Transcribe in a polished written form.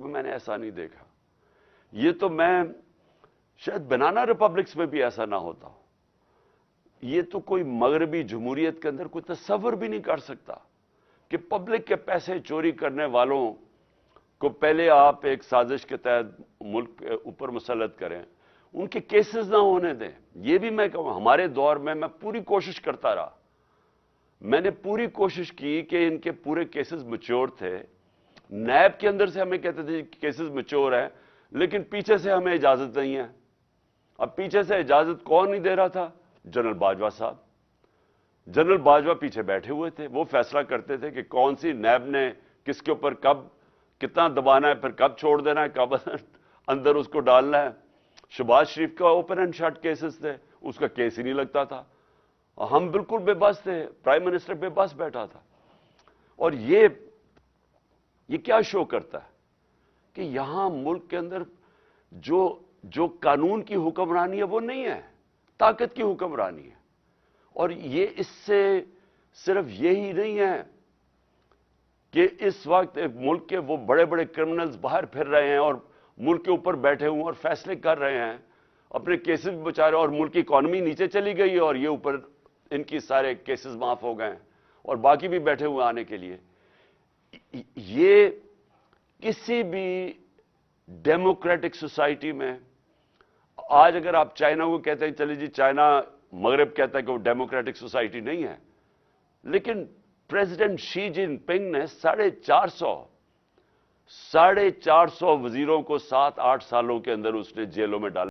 में मैंने ऐसा नहीं देखा। ये तो मैं शायद बनाना रिपब्लिक्स में भी ऐसा ना होता। ये तो कोई मगरबी जमहूरियत के अंदर कोई तसव्वुर भी नहीं कर सकता कि पब्लिक के पैसे चोरी करने वालों को पहले आप एक साजिश के तहत मुल्क के ऊपर मुसल्लत करें, उनके केसेस ना होने दें। ये भी मैं कहूं, हमारे दौर में मैं पूरी कोशिश करता रहा, मैंने पूरी कोशिश की कि इनके पूरे केसेस मैच्योर थे। नैब के अंदर से हमें कहते थे कि केसेस मैच्योर हैं, लेकिन पीछे से हमें इजाजत नहीं है। अब पीछे से इजाजत कौन नहीं दे रहा था? जनरल बाजवा साहब। जनरल बाजवा पीछे बैठे हुए थे, वो फैसला करते थे कि कौन सी नैब ने किसके ऊपर कब कितना दबाना है, फिर कब छोड़ देना है, कब अंदर उसको डालना है। शहबाज शरीफ का ओपन एंड शट केसेस थे, उसका केस ही नहीं लगता था। हम बिल्कुल बेबस थे, प्राइम मिनिस्टर बेबस बैठा था। और ये क्या शो करता है कि यहां मुल्क के अंदर जो कानून की हुक्मरानी है वो नहीं है, ताकत की हुक्मरानी है। और ये इससे सिर्फ यही नहीं है कि इस वक्त मुल्क के वो बड़े बड़े क्रिमिनल्स बाहर फिर रहे हैं और मुल्क के ऊपर बैठे हुए और फैसले कर रहे हैं, अपने केसेस भी बचा रहे हैं, और मुल्क की इकॉनमी नीचे चली गई है और ये ऊपर इनकी सारे केसेस माफ हो गए हैं और बाकी भी बैठे हुए आने के लिए। ये किसी भी डेमोक्रेटिक सोसाइटी में, आज अगर आप चाइना को कहते हैं, चलिए जी चाइना, मगरब कहता है कि वो डेमोक्रेटिक सोसाइटी नहीं है, लेकिन प्रेसिडेंट शी जिनपिंग ने 450 वजीरों को 7-8 सालों के अंदर उसने जेलों में डाला।